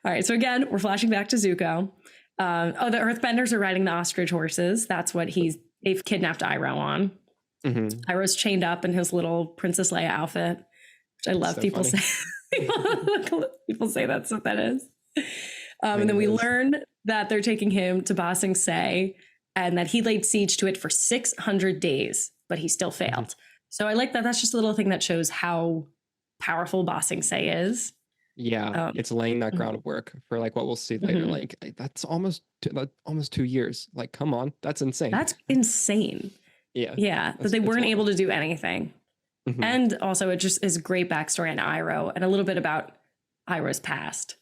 All right. So again, we're flashing back to Zuko. The Earthbenders are riding the ostrich horses. That's what they've kidnapped Iroh on. Mm-hmm. Iroh's chained up in his little Princess Leia outfit, which I love. So People funny. say people say that's what that is. And then we learn that they're taking him to Ba Sing Se, and that he laid siege to it for 600 days, but he still failed. Mm-hmm. So I like that. That's just a little thing that shows how powerful Ba Sing Se is. Yeah, it's laying that groundwork for like what we'll see later. Mm-hmm. Like that's almost 2 years. Like, come on, that's insane. That's insane. Yeah, that they weren't able to do anything. Mm-hmm. And also, it just is great backstory on Iroh and a little bit about Iroh's past,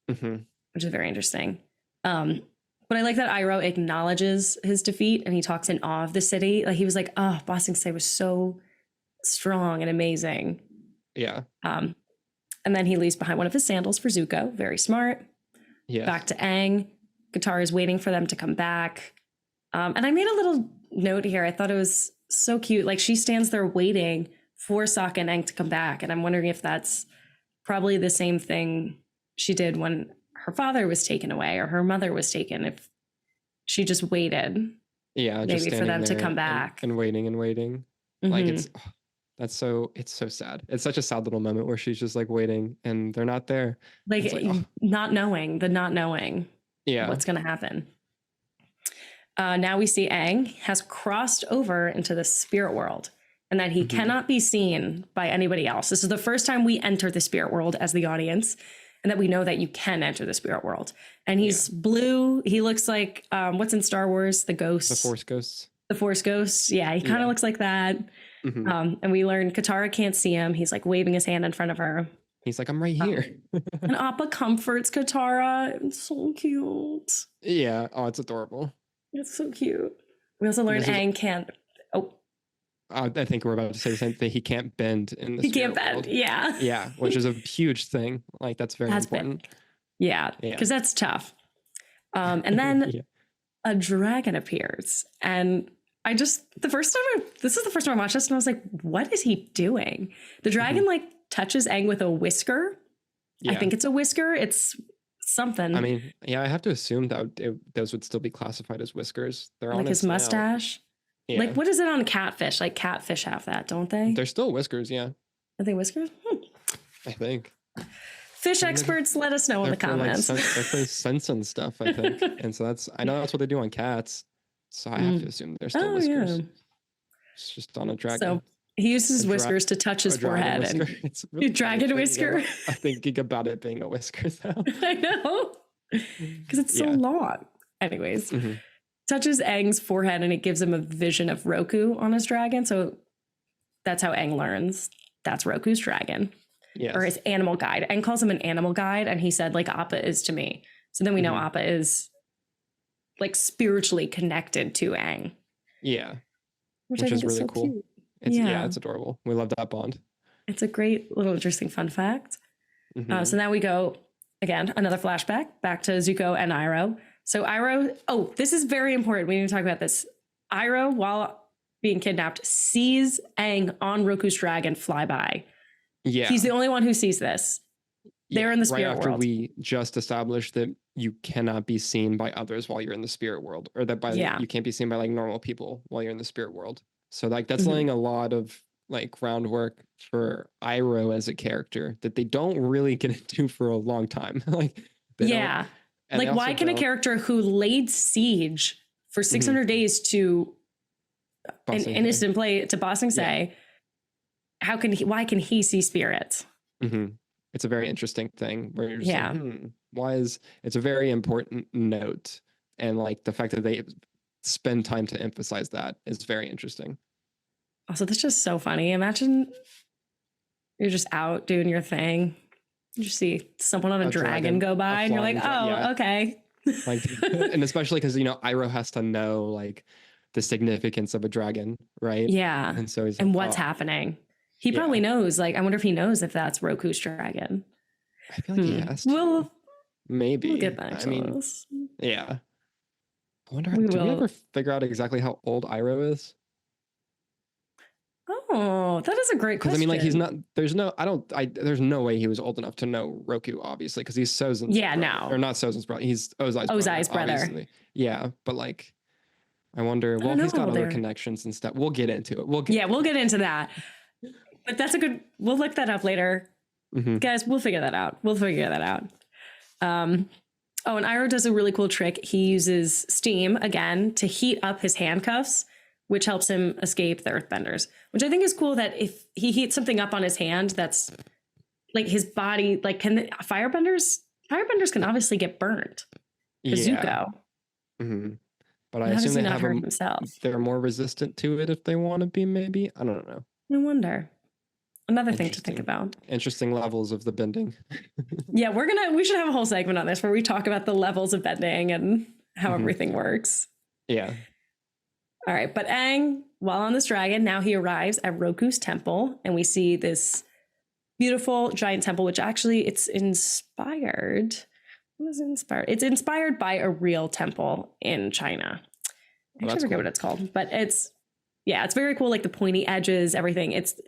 mm-hmm. which is very interesting. But I like that Iroh acknowledges his defeat and he talks in awe of the city. Like he was like, "Oh, Ba Sing Se was so strong and amazing." Yeah. And then he leaves behind one of his sandals for Zuko. Very smart. Yeah. Back to Aang. Katara is waiting for them to come back. And I made a little note here. I thought it was so cute. Like she stands there waiting for Sokka and Aang to come back. And I'm wondering if that's probably the same thing she did when her father was taken away or her mother was taken. If she just waited. Yeah. Maybe just for them to come back. And waiting and waiting. Mm-hmm. Like it's so sad. It's such a sad little moment where she's just like waiting and they're not there. Like not knowing yeah. what's going to happen. Now we see Aang has crossed over into the spirit world and that he cannot be seen by anybody else. This is the first time we enter the spirit world as the audience and that we know that you can enter the spirit world. And he's blue. He looks like what's in Star Wars? The ghosts. The Force ghosts. The Force ghosts. Yeah, he kind of looks like that. Mm-hmm. And we learn Katara can't see him. He's like waving his hand in front of her. He's like, I'm right here. And Appa comforts Katara. It's so cute. Yeah. Oh, it's adorable. It's so cute. We also learn Aang can't. I think we're about to say the same thing. He can't bend in the. He can't bend. World. Yeah. Yeah, which is a huge thing. Like that's very important. Yeah, because that's tough. And then a dragon appears, and this is the first time I watched this, and I was like, "What is he doing?" The dragon like touches Aang with a whisker. Yeah. I think it's a whisker. It's something. I mean, yeah, I have to assume that those would still be classified as whiskers. They're like on his mustache. Yeah. Like what is it on catfish? Like catfish have that, don't they? They're still whiskers, yeah. Are they whiskers? I think. Fish experts, let us know in the comments. They're for sense and stuff, I think. And so I know that's what they do on cats. So I have to assume they're still whiskers. Yeah. It's just on a dragon. So he uses whiskers to touch his forehead. And it's really dragon whisker. I'm thinking about it being a whisker though. I know. Because it's so long. Anyways. Touches Aang's forehead and it gives him a vision of Roku on his dragon. So that's how Aang learns that's Roku's dragon. Yes. Or his animal guide. Aang calls him an animal guide. And he said, like, Appa is to me. So then we know Appa is like spiritually connected to Aang. Yeah. Which is really cool. Cute. It's adorable. We love that bond. It's a great little interesting fun fact. So now we go, again, another flashback back to Zuko and Iroh. So Iroh, this is very important. We need to talk about this. Iroh, while being kidnapped, sees Aang on Roku's dragon fly by. Yeah. He's the only one who sees this. They're in the spirit world. Right after we just established that you cannot be seen by others while you're in the spirit world, or that you can't be seen by like normal people while you're in the spirit world. So like that's laying a lot of like groundwork for Iroh as a character that they don't really get into for a long time. Like like why can a character who laid siege for 600 days to an innocent play to Ba Sing Se, why can he see spirits? It's a very interesting thing where you're just like, it's a very important note. And like the fact that they spend time to emphasize that is very interesting. Also, that's just so funny. Imagine you're just out doing your thing. You just see someone on a dragon go by and you're like, okay. Like, and especially because, Iroh has to know like the significance of a dragon, right? Yeah. And so he's like, and what's happening. He probably knows. Like, I wonder if he knows if that's Roku's dragon. I feel like he has to. Well, maybe. We'll get back to this. Yeah. I wonder, did we ever figure out exactly how old Iroh is? Oh, that is a great question. Because I mean, like, he's not. There's no way he was old enough to know Roku, obviously, because he's Sozin's brother. No, Or not Sozin's brother. He's Ozai's brother. Obviously. Yeah, but like, I wonder. Well, he's got other connections and stuff. We'll get into it. We'll get into that. But that's a good. We'll look that up later, guys. We'll figure that out. Oh, and Iroh does a really cool trick. He uses steam again to heat up his handcuffs, which helps him escape the Earthbenders. Which I think is cool, that if he heats something up on his hand, that's like his body. Like, can Firebenders can obviously get burned. Zuko. But I assume they have himself. They're more resistant to it if they want to be. Maybe, I don't know. I wonder. Another thing to think about. Interesting levels of the bending. Yeah, we should have a whole segment on this where we talk about the levels of bending and how everything works. Yeah. All right, but Aang, while on this dragon, now he arrives at Roku's temple, and we see this beautiful giant temple, which actually it's inspired. What is it inspired? It's inspired by a real temple in China. I forget what it's called, but it's very cool. Like the pointy edges, everything. It's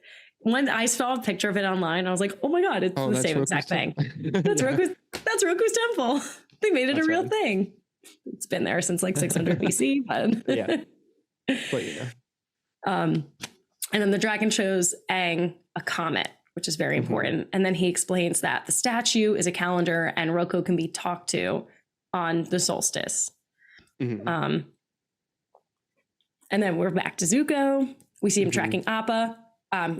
when I saw a picture of it online, I was like, oh my God, it's the same exact thing. That's Roku's temple. They made it a real thing. It's been there since like 600 BC, but yeah. But and then the dragon shows Aang a comet, which is very important. And then he explains that the statue is a calendar and Roku can be talked to on the solstice. And then we're back to Zuko. We see him tracking Appa.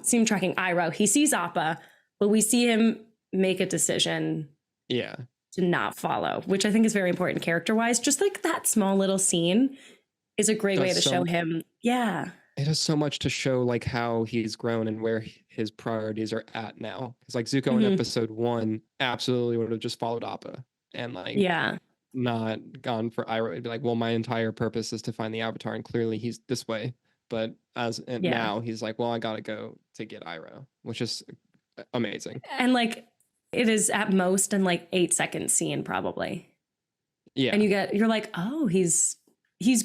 See him tracking Iroh. He sees Appa, but we see him make a decision to not follow, which I think is very important character-wise. Just like that small little scene is a great way to show him. Yeah. It has so much to show like how he's grown and where his priorities are at now. Because like Zuko in episode 1 absolutely would have just followed Appa and like not gone for Iroh. It'd be like, well, my entire purpose is to find the Avatar, and clearly he's this way. But now he's like, well, I gotta go to get Iroh, which is amazing. And like, it is at most in like 8-second scene probably. Yeah. And you're like, oh, he's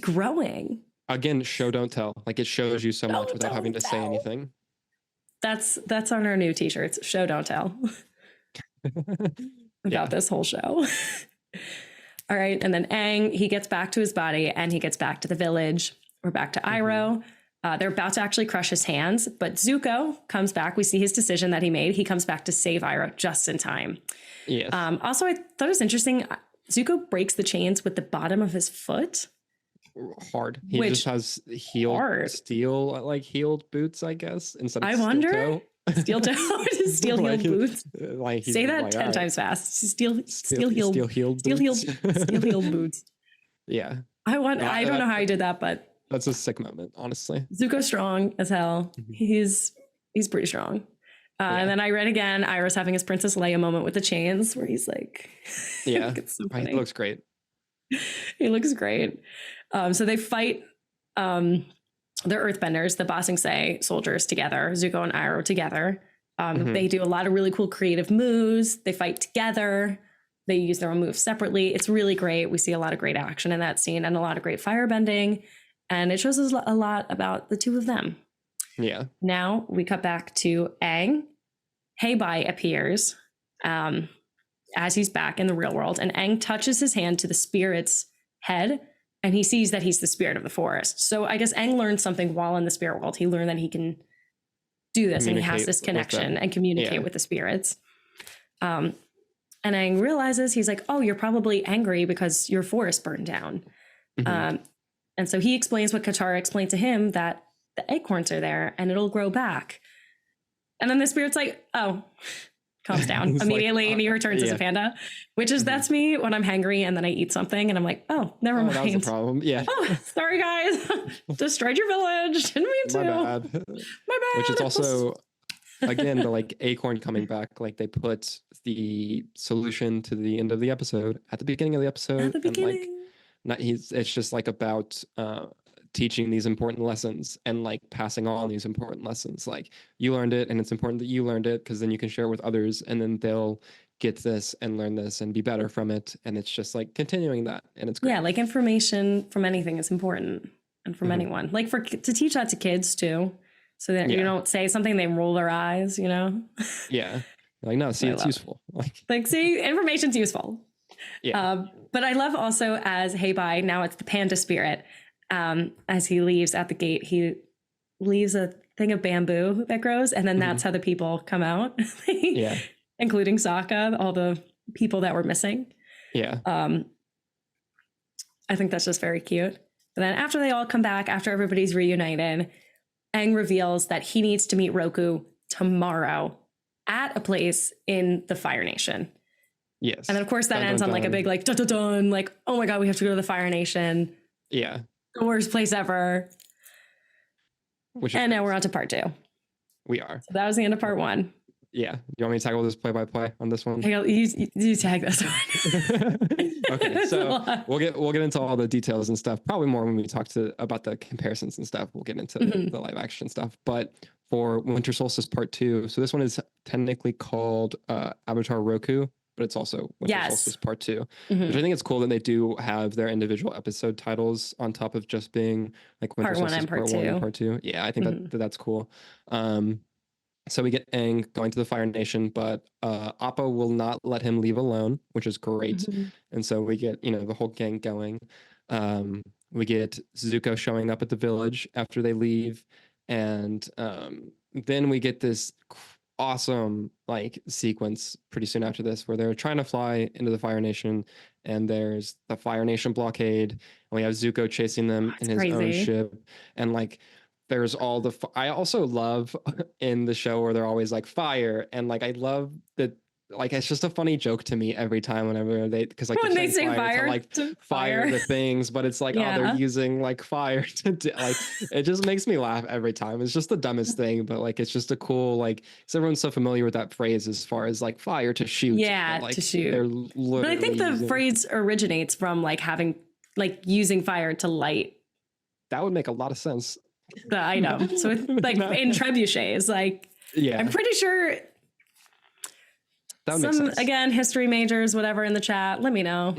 growing. Again, show don't tell. Like, it shows you so much without having to say anything. That's on our new t-shirts. Show don't tell. About this whole show. All right, and then Aang, he gets back to his body and he gets back to the village. We're back to Iroh. They're about to actually crush his hands, but Zuko comes back. We see his decision that he made. He comes back to save Iroh just in time. Yes. Also, I thought it was interesting. Zuko breaks the chains with the bottom of his foot. Hard. He just has heeled boots, I guess, instead of steel toe. Steel heeled boots. Like, say that like, 10 times fast. Steel heeled boots. Yeah. I don't know how he did that, but that's a sick moment, honestly. Zuko's strong as hell. He's pretty strong. And then I read again, Iroh's having his Princess Leia moment with the chains where he's like, yeah, so he looks great. He looks great. So they fight the Earthbenders, the Ba Sing Se soldiers together, Zuko and Iroh together. They do a lot of really cool creative moves. They fight together. They use their own moves separately. It's really great. We see a lot of great action in that scene and a lot of great firebending. And it shows us a lot about the two of them. Yeah. Now we cut back to Aang. Heibai appears as he's back in the real world. And Aang touches his hand to the spirit's head. And he sees that he's the spirit of the forest. So I guess Aang learned something while in the spirit world. He learned that he can do this and he has this connection and communicate with the spirits. And Aang realizes, he's like, oh, you're probably angry because your forest burned down. And so he explains what Katara explained to him, that the acorns are there and it'll grow back. And then the spirit's like, oh, calms down immediately. Like, and he returns as a panda, which is, that's me when I'm hangry and then I eat something and I'm like, oh, never mind. That was the problem. Yeah. Oh, sorry guys. Destroyed your village. Didn't mean to. My bad. Which is also, again, the like acorn coming back, like they put the solution to the end of the episode at the beginning of the episode. At the beginning. And like, it's just like about teaching these important lessons and like passing on these important lessons. Like, you learned it and it's important that you learned it, because then you can share it with others and then they'll get this and learn this and be better from it. And it's just like continuing that. And it's great. Yeah, like information from anything is important, and from anyone. Like to teach that to kids too. So that you don't say something, they roll their eyes, you know? Yeah. Like, no, see, it's useful. Like, see, information's useful. Yeah. But I love also as Heibai, now it's the panda spirit, as he leaves at the gate, he leaves a thing of bamboo that grows, and then that's how the people come out. Yeah. Including Sokka, all the people that were missing. Yeah. I think that's just very cute. But then after they all come back, after everybody's reunited, Aang reveals that he needs to meet Roku tomorrow at a place in the Fire Nation. Yes. And then of course that ends on like a big like dun dun dun, like, oh my God, we have to go to the Fire Nation. Yeah. The worst place ever. And now we're on to part 2. We are. So that was the end of part 1. Yeah. You want me to tackle this play-by-play on this one? You tag this one. Okay, so we'll get into all the details and stuff. Probably more when we talk about the comparisons and stuff. We'll get into the live action stuff. But for Winter Solstice Part 2, so this one is technically called Avatar Roku, but it's also Winter Solstice Part 2, which I think it's cool that they do have their individual episode titles on top of just being like Winter Solstice Part 1 and Part 2. Yeah, I think that's cool. So we get Aang going to the Fire Nation, but Appa will not let him leave alone, which is great. And so we get, the whole gang going. We get Zuko showing up at the village after they leave. And then we get this awesome like sequence pretty soon after this where they're trying to fly into the Fire Nation, and there's the Fire Nation blockade, and we have Zuko chasing them in his own ship. And like, there's all the I also love in the show where they're always like fire, and like I love that, like it's just a funny joke to me every time whenever because like when they say fire to, like fire the things, but it's like oh, they're using like fire to like it just makes me laugh every time. It's just the dumbest thing, but like it's just a cool, like, because everyone's so familiar with that phrase as far as like fire to shoot. Yeah, like, to shoot. But I think the phrase originates from like having like using fire to light. That would make a lot of sense. I know. So it's like in trebuchets, like, I'm pretty sure. That would make sense. Again, history majors, whatever, in the chat, let me know.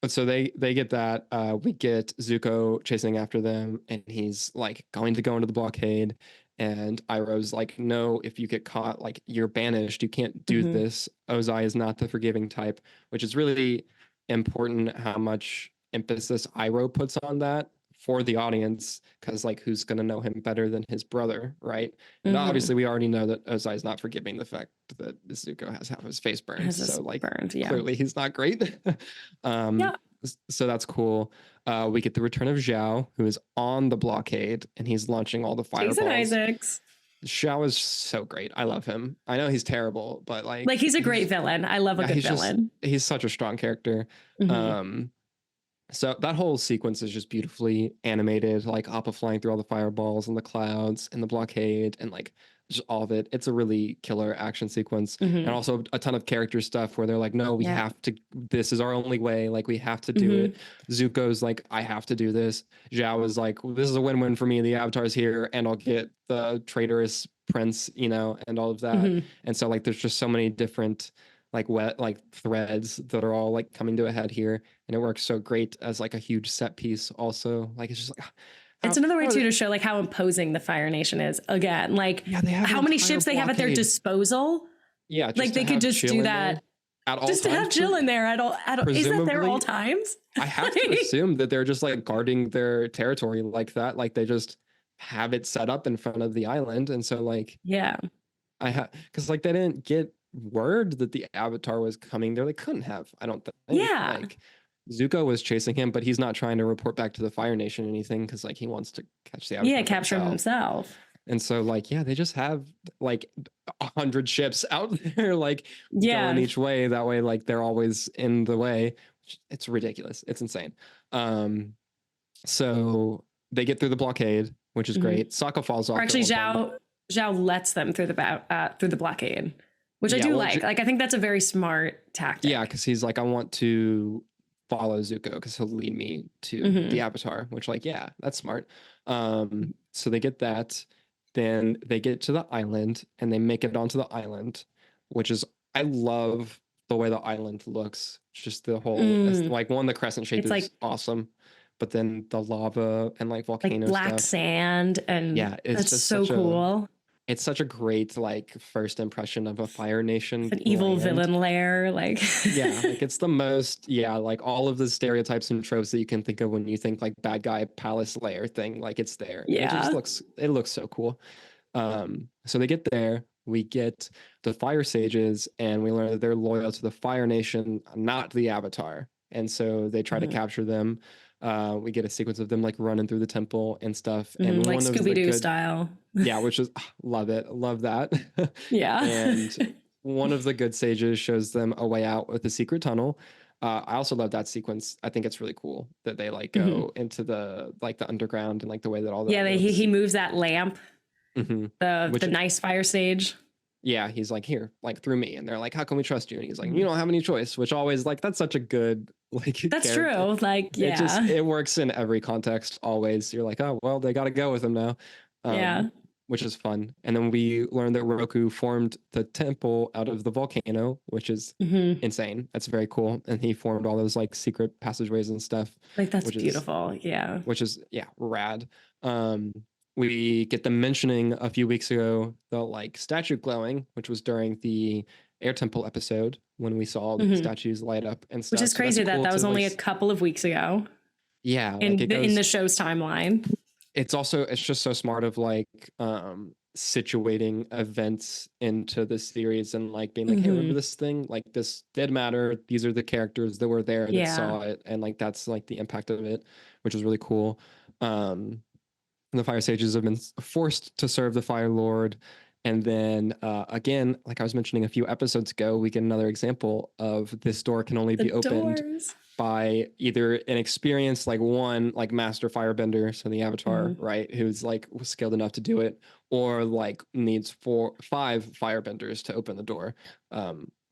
So they get that. We get Zuko chasing after them, and he's like going to go into the blockade. And Iroh's like, no, if you get caught, like you're banished. You can't do this. Ozai is not the forgiving type, which is really important how much emphasis Iroh puts on that for the audience, because like who's going to know him better than his brother, right? And obviously we already know that Ozai is not forgiving the fact that Zuko has half his face burned, so like clearly he's not great. So that's cool. We get the return of Zhao, who is on the blockade, and he's launching all the fireballs. Jason Isaacs. Zhao is so great. I love him. I know he's terrible, but like he's a great villain. I love a good villain. He's such a strong character. So that whole sequence is just beautifully animated, like Appa flying through all the fireballs and the clouds and the blockade and like just all of it. It's a really killer action sequence. And also a ton of character stuff where they're like, no, we have to, this is our only way. Like we have to do it. Zuko's like, I have to do this. Zhao is like, well, this is a win-win for me. The Avatar's here and I'll get the traitorous prince, and all of that. And so like, there's just so many different like threads that are all like coming to a head here, and it works so great as like a huge set piece also. Like it's just like it's another way too to show like how imposing the Fire Nation is. Again, like how many ships they have at their disposal. Yeah, like they could just do that at all just times. To have Jill in there at all. Is that there all times? I have to assume that they're just like guarding their territory like that. Like they just have it set up in front of the island, and so like because like they didn't get word that the Avatar was coming there. They couldn't have, I don't think. Like Zuko was chasing him, but he's not trying to report back to the Fire Nation or anything, because like he wants to catch the Avatar. Capture himself. And so like they just have like 100 ships out there like going each way. That way like they're always in the way. It's ridiculous. It's insane. So they get through the blockade, which is great. Sokka falls off. Or actually Zhao lets them through the blockade. Which I do like. Like, I think that's a very smart tactic. Yeah, because he's like, I want to follow Zuko because he'll lead me to the Avatar, which like, that's smart. So they get that. Then they get to the island and they make it onto the island, which is, I love the way the island looks. Just the whole, like the crescent shape is like awesome. but then the lava and like like volcano black stuff. sand, and Yeah, it's that's just so such cool. it's such a great like first impression of a Fire It's Nation an evil land. villain lair, like Yeah, like it's the most, yeah, like all of the stereotypes and tropes that you can think of when you think like bad guy palace lair thing, like it's there. And yeah. it looks so cool. So they get there, we get the Fire Sages, and we learn that they're loyal to the Fire Nation, not the Avatar. And so they try to capture them. We get a sequence of them like running through the temple and stuff. And Like one of the Scooby-Doo good, style. yeah, which is love it, love that. Yeah. And one of the good sages shows them a way out with a secret tunnel. I also love that sequence. I think it's really cool that they like go into the like the underground and like the way that all that Yeah, looks. he moves that lamp, Which the nice fire stage. yeah, he's like, here, like through me. And they're like, how can we trust you? And he's like, you don't have any choice, which always like, that's such a good like That's character. true. Like, yeah. It works in every context always. You're like, oh, well, they got to go with him now. Yeah. Which is fun. And then we learned that Roku formed the temple out of the volcano, which is insane. That's very cool. And he formed all those like secret passageways and stuff. Like, that's beautiful. Yeah. Which is, yeah, rad. We get them mentioning a few weeks ago the like statue glowing, which was during the Air Temple episode when we saw the statues light up and stuff. Which is crazy that was only a couple of weeks ago. Yeah, in the show's timeline. It's just so smart of like situating events into the series and like being like, hey, remember this thing? Like this did matter. These are the characters that were there that saw it, and like that's like the impact of it, which is really cool. The Fire Sages have been forced to serve the Fire Lord. And then again, like I was mentioning a few episodes ago, we get another example of this door can only be opened by either an experienced, like one like master firebender, so the Avatar, right, who's like skilled enough to do it, or like needs 5 firebenders to open the door,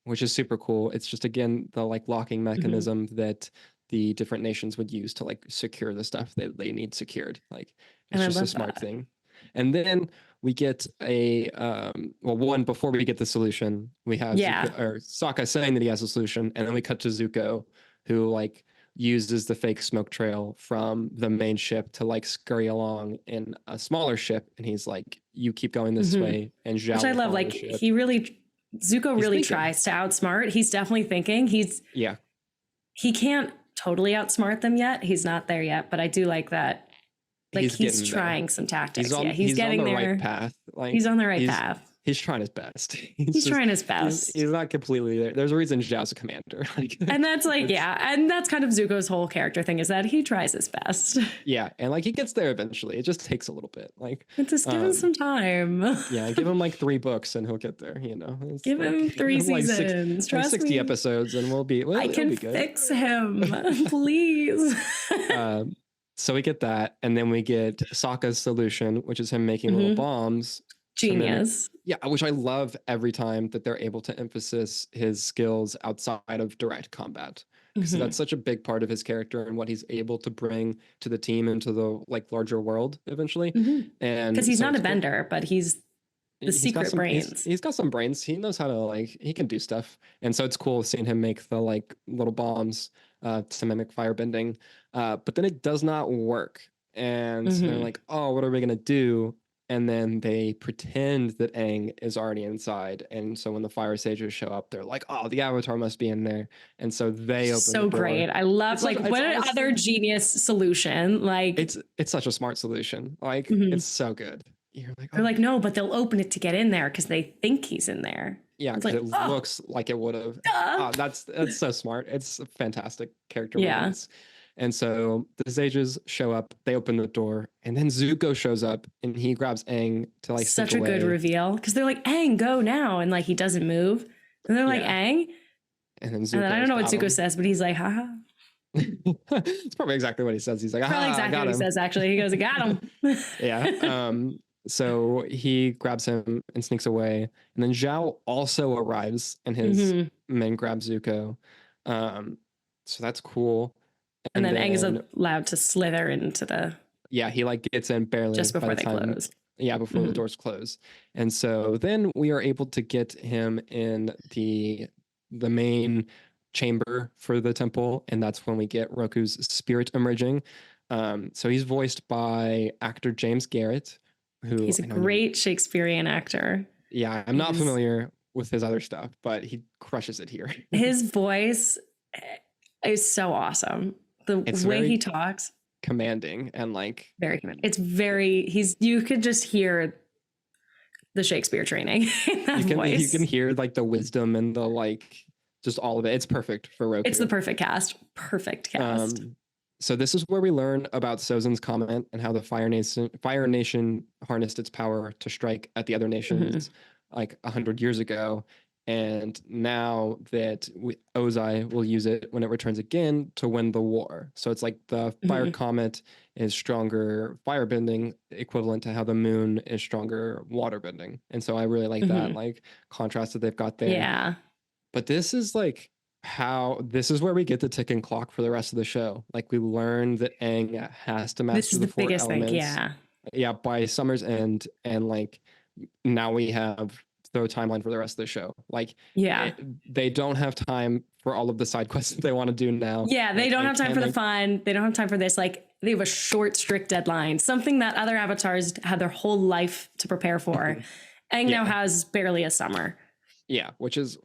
which is super cool. It's just again the like locking mechanism that the different nations would use to like secure the stuff that they need secured. Like it's just a smart thing. And then we get a one before we get the solution, we have Zuko, or Sokka saying that he has a solution, and then we cut to Zuko, who like uses the fake smoke trail from the main ship to like scurry along in a smaller ship, and he's like, "You keep going this way," and Zhao. Which I love. Like Zuko really tries to outsmart. He's definitely thinking. He can't totally outsmart them yet. He's not there yet, but I do like that. Like he's trying some tactics. He's getting on the there. Right path. Like he's on the right path. He's trying his best. He's trying his best. He's not completely there. There's a reason Zhao's a commander. And that's like, and that's kind of Zuko's whole character thing, is that he tries his best. Yeah, and like he gets there eventually. It just takes a little bit. Like just give him some time. Yeah, give him like 3 books and he'll get there. You know, give him 3 seasons. Trust 60 me. episodes, and I can fix him, please. So we get that, and then we get Sokka's solution, which is him making little bombs. Genius. Which I love every time that they're able to emphasize his skills outside of direct combat, because that's such a big part of his character and what he's able to bring to the team and to the like larger world eventually. And because he's not a bender, but he's the secret brains. He's got some brains. He knows how to like, he can do stuff. And so it's cool seeing him make the like little bombs to mimic firebending. But then it does not work. And so they're like, oh, what are we going to do? And then they pretend that Aang is already inside. And so when the Fire Sages show up, they're like, oh, the Avatar must be in there. And so they open the door. So great. I love, what an other genius solution. Like, it's such a smart solution. Like, it's so good. You're like, they're like, no, but they'll open it to get in there because they think he's in there. Yeah, because it looks like it would have. That's so smart. It's a fantastic character moments. And so the Sages show up, they open the door, and then Zuko shows up and he grabs Aang to like such a good reveal, because they're like, Aang, go now, and like he doesn't move, and they're like, Aang, and then I don't know what Zuko says, but he's like, haha. It's probably exactly what he says. He's like, probably exactly what he says. Actually, he goes, I got him. So he grabs him and sneaks away, and then Zhao also arrives, and his men grab Zuko. So that's cool. And then Aang is allowed to slither into the... Yeah, he like gets in barely. Just before they close. Yeah, before the doors close. And so then we are able to get him in the main chamber for the temple. And that's when we get Roku's spirit emerging. So he's voiced by actor James Garrett, who he's a great Shakespearean actor. Yeah, I'm not familiar with his other stuff, but he crushes it here. His voice is so awesome. The way he talks, commanding and like very commanding. It's very you could just hear the Shakespeare training in that voice. You can hear like the wisdom and the like, just all of it. It's perfect for Roku. It's the perfect cast. Perfect cast. So this is where we learn about Sozin's comment and how the Fire Nation harnessed its power to strike at the other nations like 100 years ago. And now that Ozai will use it when it returns again to win the war. So it's like the fire comet is stronger firebending, equivalent to how the moon is stronger waterbending. And so I really like that like contrast that they've got there. Yeah. But this is like this is where we get the ticking clock for the rest of the show. Like we learn that Aang has to master the four biggest elements. Thing, yeah, by Summer's End, and like now we have the timeline for the rest of the show. Like they don't have time for all of the side quests that they want to do now. Yeah, they don't have time for the fun. They don't have time for this. Like they have a short, strict deadline, something that other avatars had their whole life to prepare for. Aang now has barely a summer. Yeah, which is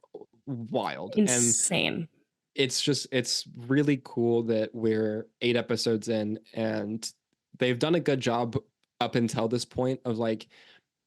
wild. Insane. And it's really cool that we're 8 episodes in and they've done a good job up until this point of like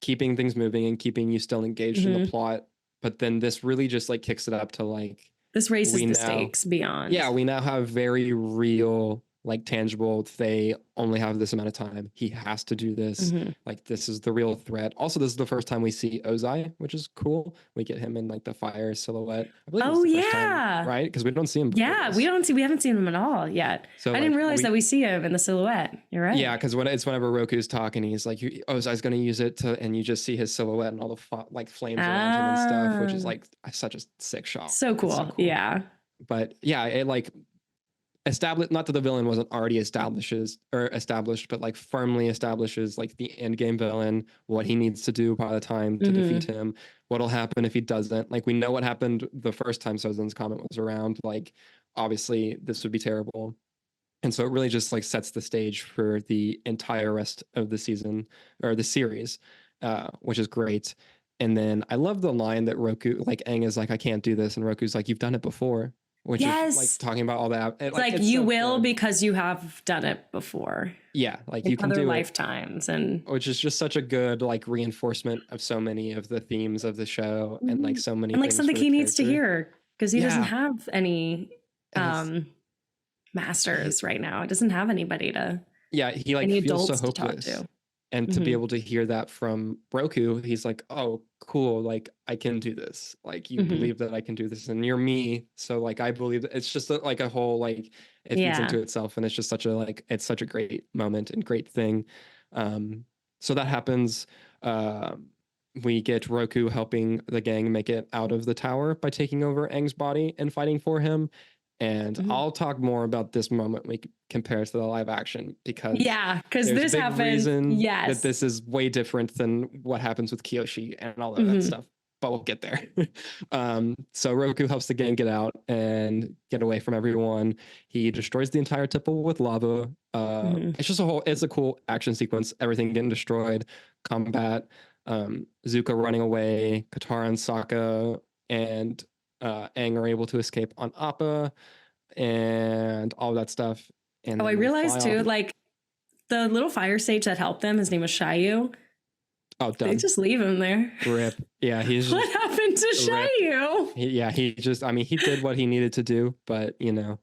keeping things moving and keeping you still engaged in the plot. But then this really just like kicks it up to like, this raises the stakes beyond. Yeah, we now have very real, like tangible, they only have this amount of time. He has to do this. Like this is the real threat. Also, this is the first time we see Ozai, which is cool. We get him in like the fire silhouette. I believe first time, right? Because we don't see him. Yeah, we haven't seen him at all yet. So I didn't realize that we see him in the silhouette. You're right. Yeah, because whenever Roku's talking, he's like, Ozai's going to use it to, and you just see his silhouette and all the like flames around him and stuff, which is like such a sick shot. So cool. Yeah. But yeah, it like established, not that the villain wasn't already established, but like firmly establishes like the end game villain, what he needs to do by the time to defeat him, what'll happen if he doesn't. Like we know what happened the first time Sozin's comment was around. Like obviously this would be terrible. And so it really just like sets the stage for the entire rest of the season or the series, which is great. And then I love the line that Roku, like Aang is like, I can't do this. And Roku's like, you've done it before. Which is like talking about all that. Like you will because you have done it before. Yeah, like you can do lifetimes, and which is just such a good like reinforcement of so many of the themes of the show, and like so many and like things something he needs to hear because he doesn't have any masters right now. It doesn't have anybody to. Yeah, he like feels so hopeless. And to be able to hear that from Roku, he's like, oh, cool. Like, I can do this. Like, you believe that I can do this and you're me. So like, I believe that it's just like a whole, like it feeds into itself. And it's just such a great moment and great thing. So that happens. We get Roku helping the gang make it out of the tower by taking over Aang's body and fighting for him. And I'll talk more about this moment we compare to the live action because this happened. That this is way different than what happens with Kyoshi and all of that stuff. But we'll get there. So Roku helps the gang get out and get away from everyone. He destroys the entire temple with lava. It's a cool action sequence. Everything getting destroyed, combat, Zuko running away, Katara and Sokka and Aang are able to escape on Appa and all that stuff. And I realized too, like the little fire sage that helped them, his name was Shayu. Oh, done. They just leave him there. Rip. Yeah, he's what happened to Shayu? He did what he needed to do, but you know.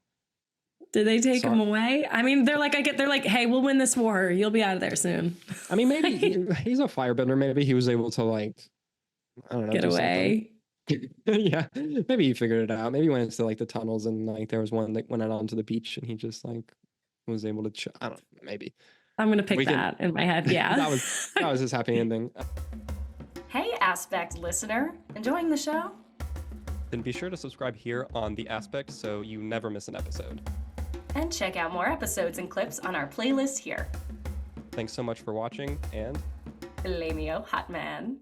Did they take him away? I mean, they're like, hey, we'll win this war. You'll be out of there soon. I mean, maybe he's a firebender. Maybe he was able to like, I don't know, get away. Yeah, maybe he figured it out. Maybe he went into like the tunnels and like there was one that went out onto the beach and he just like was able to I don't know, maybe I'm gonna pick that in my head. Yeah. that was his happy ending. Hey Aspect listener, enjoying the show? Then be sure to subscribe here on The Aspect so you never miss an episode. And check out more episodes and clips on our playlist here. Thanks so much for watching and Lameo Hot Man.